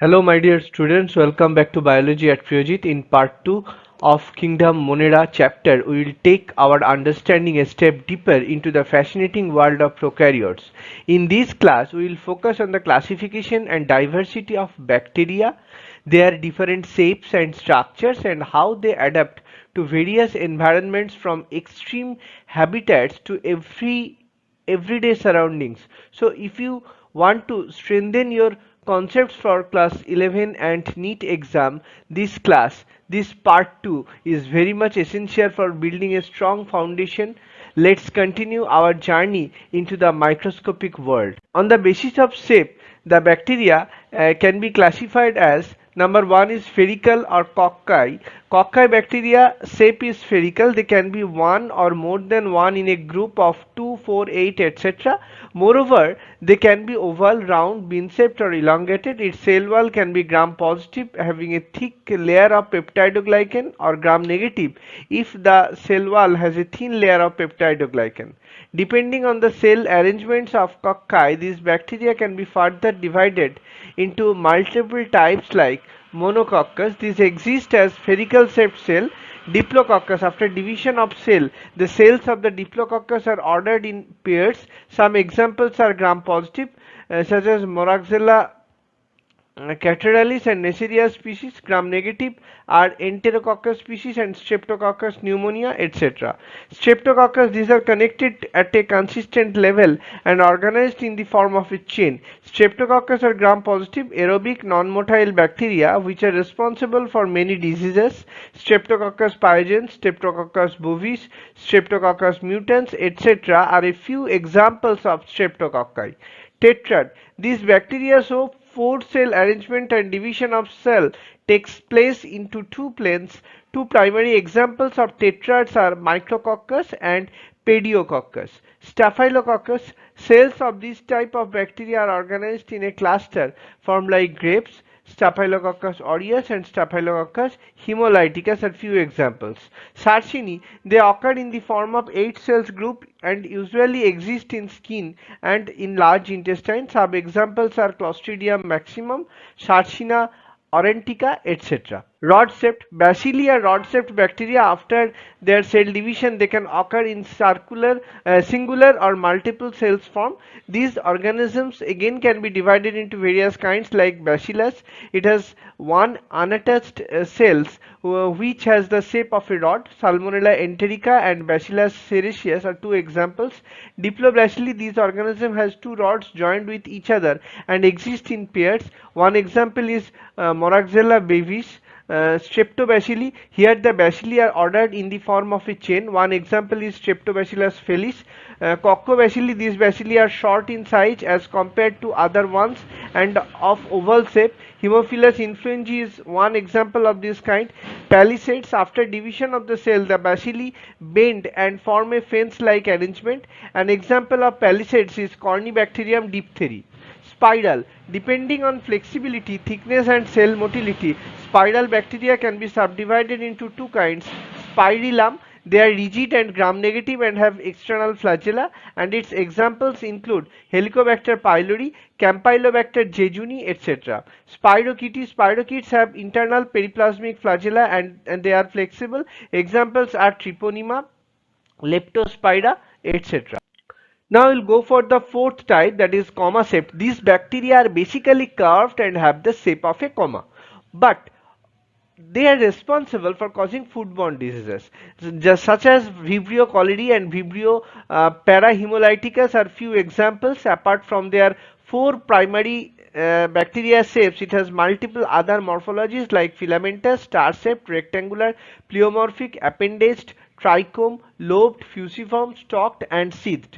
Hello my dear students, welcome back to Biology at Priyajit. In part 2 of Kingdom Monera chapter, we will take our understanding a step deeper into the fascinating world of prokaryotes. In this class, we will focus on the classification and diversity of bacteria, their different shapes and structures, and how they adapt to various environments from extreme habitats to everyday surroundings. So if you want to strengthen your concepts for class 11 and NEET exam, this part 2 is very much essential for building a strong foundation. Let's continue our journey into the microscopic world. On the basis of shape, the bacteria can be classified as number one is spherical or cocci. Cocci bacteria shape is spherical. They can be one or more than one in a group of 2, 4, 8, etc. Moreover, they can be oval, round, bean-shaped or elongated. Its cell wall can be gram-positive, having a thick layer of peptidoglycan, or gram-negative if the cell wall has a thin layer of peptidoglycan. Depending on the cell arrangements of cocci, these bacteria can be further divided into multiple types like monococcus. These exist as spherical shaped cell. Diplococcus, after division of cell, the cells of the diplococcus are ordered in pairs. Some examples are gram positive, such as Moraxella Catarrhalis and Neisseria species. Gram negative are Enterococcus species and Streptococcus pneumonia, etc. Streptococcus, these are connected at a consistent level and organized in the form of a chain. Streptococcus are gram positive aerobic non-motile bacteria which are responsible for many diseases. Streptococcus pyogenes, Streptococcus bovis, Streptococcus mutans, etc. are a few examples of streptococci. Tetrad, these bacteria show four cell arrangement and division of cell takes place into two planes. Two primary examples of tetrads are Micrococcus and Pediococcus. Staphylococcus, cells of this type of bacteria are organized in a cluster formed like grapes. Staphylococcus aureus and Staphylococcus hemolyticus are few examples. Sarcini, they occur in the form of 8 cells group and usually exist in skin and in large intestine. Some examples are Clostridium maximum, Sarcina aurantica, etc. Rod-shaped bacilli are rod-shaped bacteria. After their cell division, they can occur in singular or multiple cells form. These organisms again can be divided into various kinds like Bacillus. It has one unattached cells which has the shape of a rod. Salmonella enterica and Bacillus cereus are two examples. Diplobacilli, these organism has two rods joined with each other and exist in pairs. One example is Moraxella brevis. Streptobacilli, here the bacilli are ordered in the form of a chain. One example is Streptobacillus felis. Coccobacilli, these bacilli are short in size as compared to other ones and of oval shape. Haemophilus influenzae is one example of this kind. Palisades, after division of the cell, the bacilli bend and form a fence-like arrangement. An example of palisades is Cornybacterium diphtheri. Spiral, depending on flexibility, thickness and cell motility, spiral bacteria can be subdivided into two kinds. Spirillum, they are rigid and gram-negative and have external flagella, and its examples include Helicobacter pylori, Campylobacter jejuni, etc. Spirochetes have internal periplasmic flagella and they are flexible. Examples are Treponema, Leptospira, etc. Now we'll go for the fourth type, that is comma shaped. These bacteria are basically curved and have the shape of a comma, but they are responsible for causing foodborne diseases, just such as Vibrio cholerae and Vibrio parahemolyticus are few examples. Apart from their four primary bacteria shapes, it has multiple other morphologies like filamentous, star-shaped, rectangular, pleomorphic, appendaged, trichome, lobed, fusiform, stalked, and sheathed.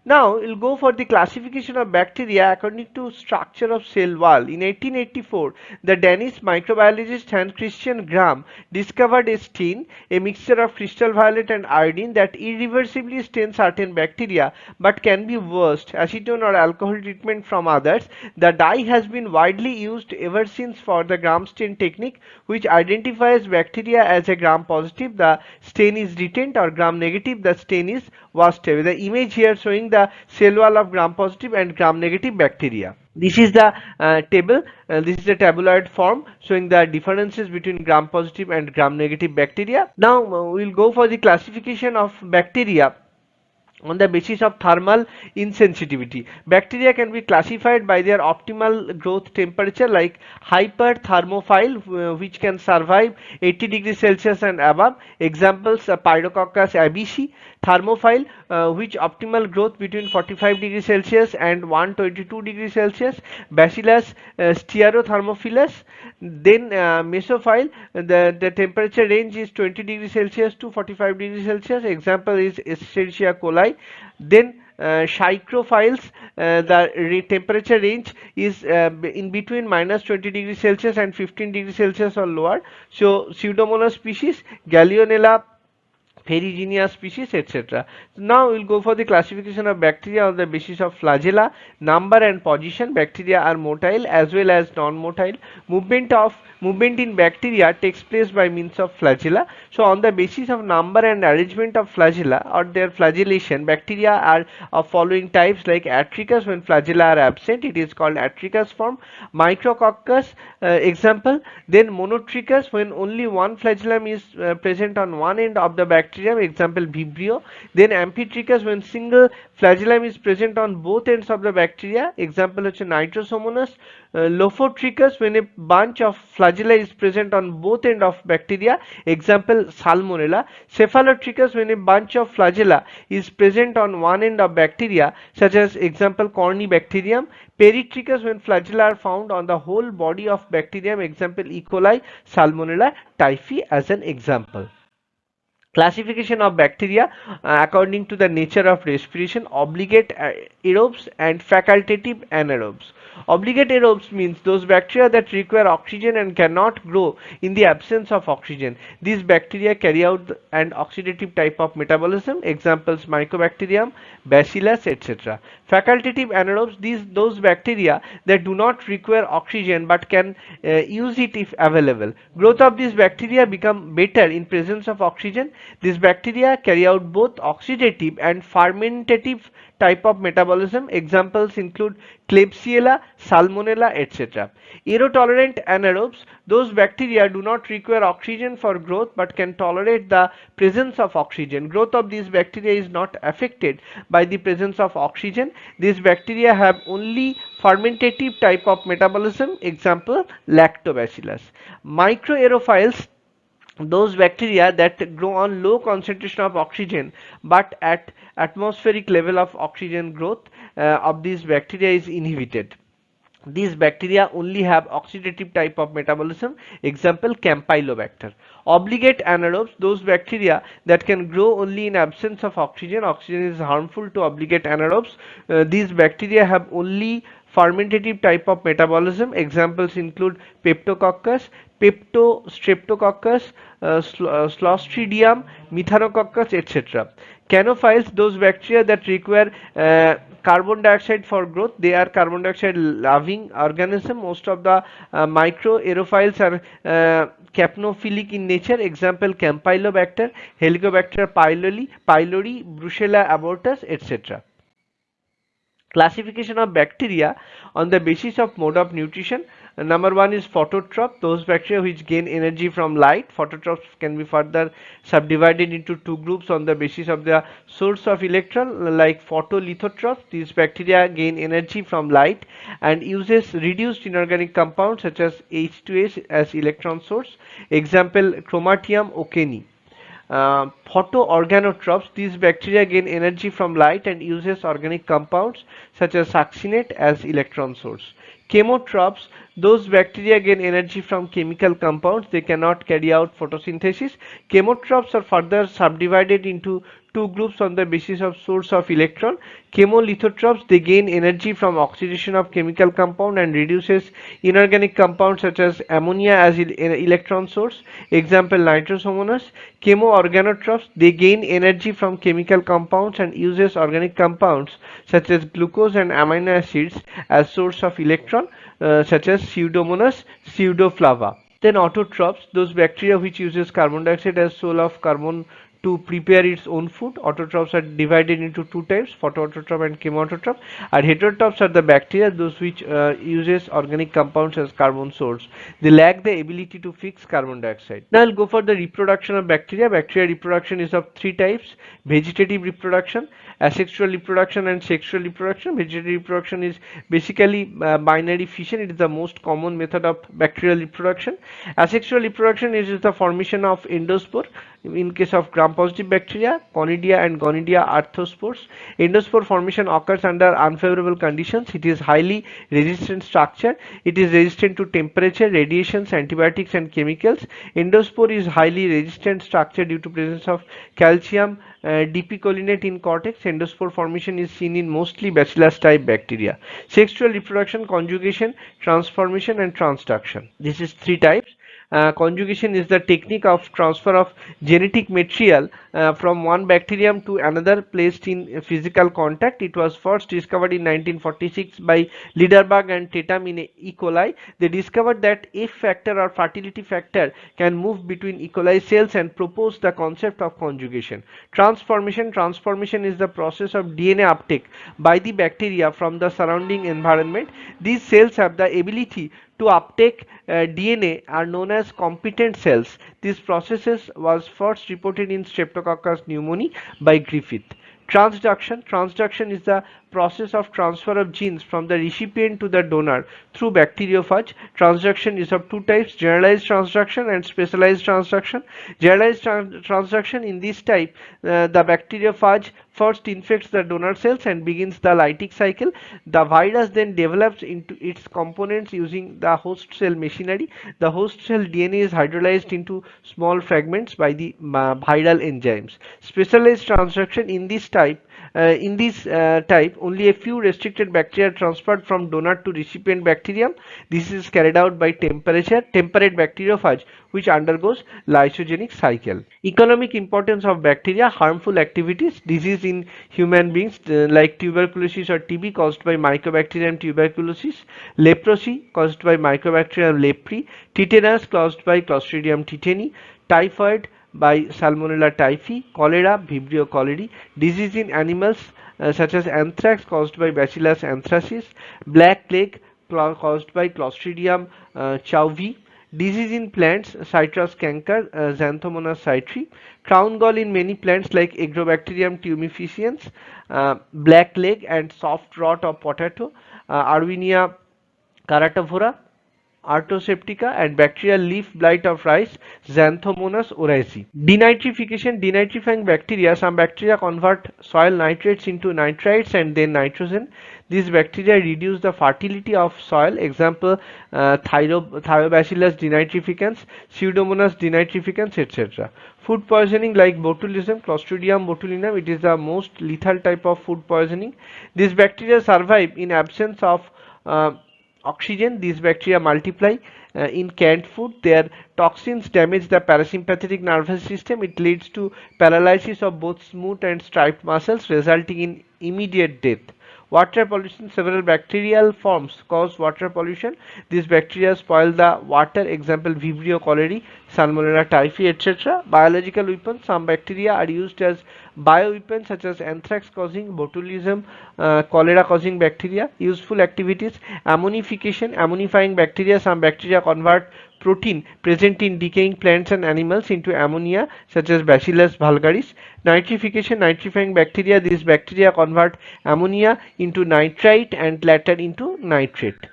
Now we'll go for the classification of bacteria according to structure of cell wall. In 1884, the Danish microbiologist Hans Christian Gram discovered a stain, a mixture of crystal violet and iodine, that irreversibly stains certain bacteria but can be washed acetone or alcohol treatment from others. The dye has been widely used ever since for the Gram stain technique, which identifies bacteria as a gram positive, the stain is retained, or gram negative, the stain is washed away. The image here showing the cell wall of gram positive and gram negative bacteria. This is the table. This is a tabloid form showing the differences between gram positive and gram negative bacteria. Now we'll go for the classification of bacteria on the basis of thermal insensitivity. Bacteria can be classified by their optimal growth temperature, like hyperthermophile, which can survive 80 degrees Celsius and above. Examples: Pyrococcus absci. Thermophile, which optimal growth between 45 degrees Celsius and 122 degrees Celsius. Bacillus stearothermophilus. Then mesophile, the temperature range is 20 degrees Celsius to 45 degrees Celsius. Example is Escherichia coli. Then psychrophiles, the temperature range is in between minus 20 degrees Celsius and 15 degrees Celsius or lower. So Pseudomonas species, Gallionella, Ferrigenia species, etc. Now we'll go for the classification of bacteria on the basis of flagella, number and position. Bacteria are motile as well as non-motile. Movement in bacteria takes place by means of flagella. So on the basis of number and arrangement of flagella or their flagellation, bacteria are of following types, like Atricus. When flagella are absent, it is called Atricus form. Micrococcus, example. Then Monotrichus, when only one flagellum is present on one end of the bacterium, example vibrio. Then Amphitrechus, when single flagellum is present on both ends of the bacteria, example হচ্ছে Nitrosomonas. Lophotrichus, when a bunch of flagella is present on both end of bacteria, example Salmonella. Cephalotrichus, when a bunch of flagella is present on one end of bacteria, such as example Cornybacterium. Peritrichus, when flagella are found on the whole body of bacterium, example E. coli, Salmonella typhi as an example. Classification of bacteria according to the nature of respiration: obligate aerobes and facultative anaerobes. Obligate aerobes means those bacteria that require oxygen and cannot grow in the absence of oxygen. These bacteria carry out an oxidative type of metabolism. Examples: Mycobacterium, Bacillus, etc. Facultative anaerobes, those bacteria that do not require oxygen but can use it if available. Growth of these bacteria become better in presence of oxygen. These bacteria carry out both oxidative and fermentative type of metabolism. Examples include Klebsiella, Salmonella, etc. Aerotolerant anaerobes, those bacteria do not require oxygen for growth but can tolerate the presence of oxygen. Growth of these bacteria is not affected by the presence of oxygen. These bacteria have only fermentative type of metabolism. Example Lactobacillus. Microaerophiles, those bacteria that grow on low concentration of oxygen but at atmospheric level of oxygen growth of these bacteria is inhibited. These bacteria only have oxidative type of metabolism. Example Campylobacter. Obligate anaerobes, those bacteria that can grow only in absence of oxygen. Oxygen is harmful to obligate anaerobes. These bacteria have only fermentative type of metabolism. Examples include Peptococcus, Streptococcus, Clostridium, Methanococcus, etc. Canophiles, those bacteria that require carbon dioxide for growth. They are carbon dioxide loving organism. Most of the microaerophiles are capnophilic in nature. Example Campylobacter, Helicobacter pylori, Brucella abortus, etc. Classification of bacteria on the basis of mode of nutrition. Number one is phototroph, those bacteria which gain energy from light. Phototrophs can be further subdivided into two groups on the basis of the source of electron, like photolithotrophs. These bacteria gain energy from light and uses reduced inorganic compounds such as H2S as electron source. Example Chromatium ocani. Photoorganotrophs, these bacteria gain energy from light and uses organic compounds such as succinate as electron source. Chemotrophs, those bacteria gain energy from chemical compounds. They cannot carry out photosynthesis. Chemotrophs are further subdivided into two groups on the basis of source of electron. Chemolithotrophs, they gain energy from oxidation of chemical compound and reduces inorganic compounds such as ammonia as electron source. Example Nitrosomonas. Chemoorganotrophs, they gain energy from chemical compounds and uses organic compounds such as glucose and amino acids as source of electron, such as Pseudomonas pseudoflava. Then autotrophs, those bacteria which uses carbon dioxide as source of carbon to prepare its own food. Autotrophs are divided into two types, photoautotroph and chemoautotroph. And heterotrophs are the bacteria, those which uses organic compounds as carbon source. They lack the ability to fix carbon dioxide. Now I'll go for the reproduction of bacteria. Bacteria reproduction is of three types: vegetative reproduction, asexual reproduction, and sexual reproduction. Vegetative reproduction is basically binary fission. It is the most common method of bacterial reproduction. Asexual reproduction is the formation of endospore. In case of gram-positive bacteria, conidia and gonidia arthrospores. Endospore formation occurs under unfavorable conditions. It is highly resistant structure. It is resistant to temperature, radiations, antibiotics, and chemicals. Endospore is highly resistant structure due to presence of calcium dipicolinate in cortex. Endospore formation is seen in mostly bacillus type bacteria. Sexual reproduction, conjugation, transformation, and transduction. This is three types. Conjugation is the technique of transfer of genetic material from one bacterium to another placed in physical contact. It was first discovered in 1946 by Liederberg and Tatum in E. coli. They discovered that F factor or fertility factor can move between E. coli cells and proposed the concept of conjugation. Transformation is the process of DNA uptake by the bacteria from the surrounding environment. These cells have the ability to uptake DNA are known as competent cells. This process was first reported in Streptococcus pneumoniae by Griffith. Transduction is the process of transfer of genes from the recipient to the donor through bacteriophage. Transduction is of two types: generalized transduction and specialized transduction. Generalized transduction, in this type, the bacteriophage first infects the donor cells and begins the lytic cycle. The virus then develops into its components using the host cell machinery. The host cell DNA is hydrolyzed into small fragments by the viral enzymes. Specialized transduction, in this type, only a few restricted bacteria are transferred from donor to recipient bacterium. This is carried out by temperate bacteriophage, which undergoes lysogenic cycle. Economic importance of bacteria: harmful activities, disease in human beings like tuberculosis or TB caused by Mycobacterium tuberculosis, leprosy caused by Mycobacterium lepri, tetanus caused by Clostridium tetani, typhoid by Salmonella typhi, cholera, vibrio cholerae, disease in animals such as anthrax caused by Bacillus anthracis, black plague caused by Clostridium chauvi, disease in plants, citrus canker, Xanthomonas citri, crown gall in many plants like Agrobacterium tumefaciens, black leg and soft rot of potato, Arwinia caratavora, Artoseptica, and bacterial leaf blight of rice, Xanthomonas oryzae. Denitrification, denitrifying bacteria. Some bacteria convert soil nitrates into nitrites and then nitrogen. These bacteria reduce the fertility of soil. Example, Thiobacillus denitrificans, Pseudomonas denitrificans, etc. Food poisoning like botulism, Clostridium botulinum. It is the most lethal type of food poisoning. These bacteria survive in absence of oxygen. These bacteria multiply in canned food. Their toxins damage the parasympathetic nervous system. It leads to paralysis of both smooth and striped muscles, resulting in immediate death. Water pollution. Several bacterial forms cause water pollution. These bacteria spoil the water. Example, vibrio cholerae, Salmonella typhi, etc. Biological weapons. Some bacteria are used as bioweapons such as anthrax causing, botulism, cholera causing bacteria. Useful activities: ammonification, ammonifying bacteria. Some bacteria convert protein present in decaying plants and animals into ammonia, such as Bacillus vulgaris. Nitrification, nitrifying bacteria. These bacteria convert ammonia into nitrite and later into nitrate.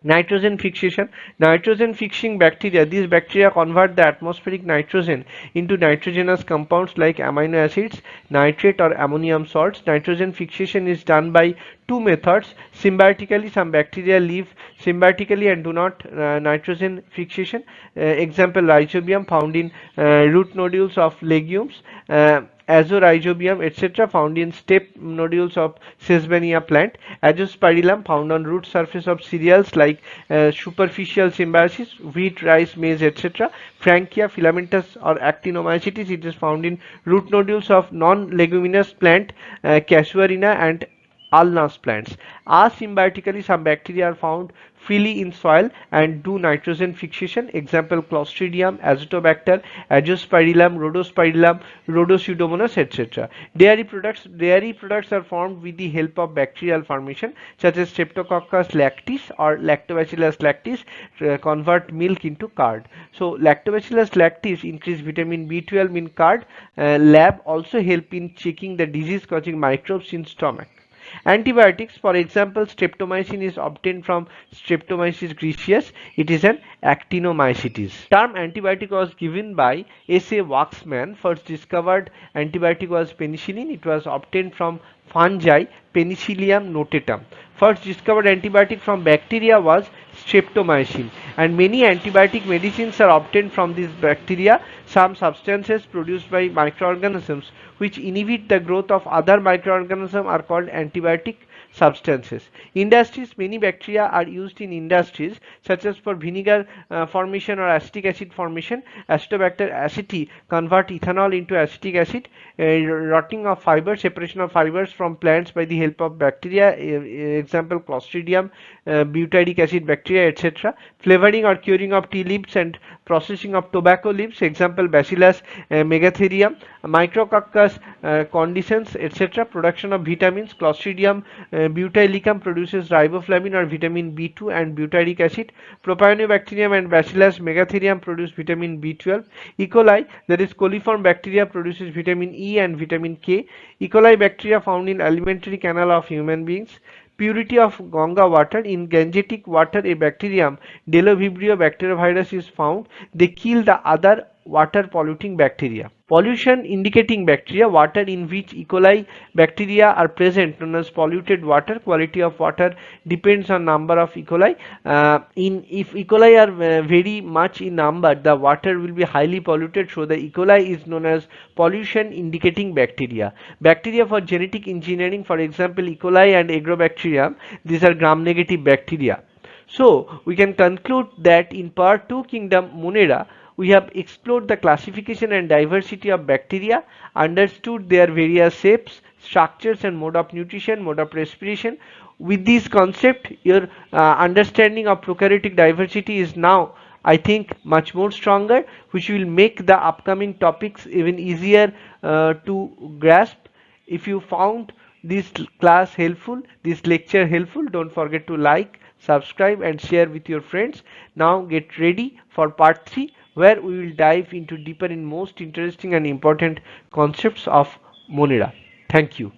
Nitrogen fixation. Nitrogen fixing bacteria. These bacteria convert the atmospheric nitrogen into nitrogenous compounds like amino acids, nitrate, or ammonium salts. Nitrogen fixation is done by two methods: symbiotically. Some bacteria live symbiotically and do not nitrogen fixation. Example, rhizobium found in root nodules of legumes, Azorhizobium, etc., found in step nodules of Sesbania plant, Azospirillum found on root surface of cereals like superficial symbiosis, wheat, rice, maize, etc. Frankia filamentous or actinomycetes, it is found in root nodules of non-leguminous plant, Casuarina and ulnus plants. Asymbiotically, some bacteria are found freely in soil and do nitrogen fixation. Example: Clostridium, Azotobacter, Azospirillum, Rhodospirillum, Rhodopseudomonas, etc. Dairy products are formed with the help of bacterial formation, such as Streptococcus lactis or Lactobacillus lactis convert milk into curd. So Lactobacillus lactis increase vitamin B12 in curd. Lab also help in checking the disease-causing microbes in stomach. Antibiotics, for example, streptomycin is obtained from Streptomyces griseus. It is an actinomycetes. Term antibiotic was given by S.A. Waxman. First discovered antibiotic was penicillin. It was obtained from fungi Penicillium notatum. First discovered antibiotic from bacteria was streptomycin, and many antibiotic medicines are obtained from these bacteria. Some substances produced by microorganisms which inhibit the growth of other microorganisms are called antibiotic substances. Industries: many bacteria are used in industries such as for vinegar formation or acetic acid formation. Acetobacter aceti convert ethanol into acetic acid. Rotting of fibers, separation of fibers from plants by the help of bacteria. Example: Clostridium, butyric acid bacteria, etc. Flavoring or curing of tea leaves and processing of tobacco leaves. Example: Bacillus megatherium. Micrococcus conditions, etc. Production of vitamins: Clostridium butylicum produces riboflavin or vitamin B2 and butyric acid. Propionibacterium and Bacillus megatherium produce vitamin B12. E. coli, that is coliform bacteria, produces vitamin E and vitamin K. E. coli bacteria found in alimentary canal of human beings. Purity of Ganga water: in Gangetic water a bacterium vibrio bacteriovirus is found. They kill the other water polluting bacteria. Pollution indicating bacteria: water in which E. coli bacteria are present known as polluted water. Quality of water depends on number of E. coli. If E. coli are very much in number, the water will be highly polluted, so the E. coli is known as pollution indicating bacteria. Bacteria for genetic engineering: for example, E. coli and agrobacterium, these are gram-negative bacteria. So we can conclude that in part 2 Kingdom Monera, we have explored the classification and diversity of bacteria, understood their various shapes, structures and mode of nutrition, mode of respiration. With this concept, your understanding of prokaryotic diversity is now, I think, much more stronger, which will make the upcoming topics even easier to grasp. If you found this class helpful, this lecture helpful, don't forget to like, subscribe and share with your friends. Now get ready for part 3, where we will dive into deeper in most interesting and important concepts of Monera. Thank you.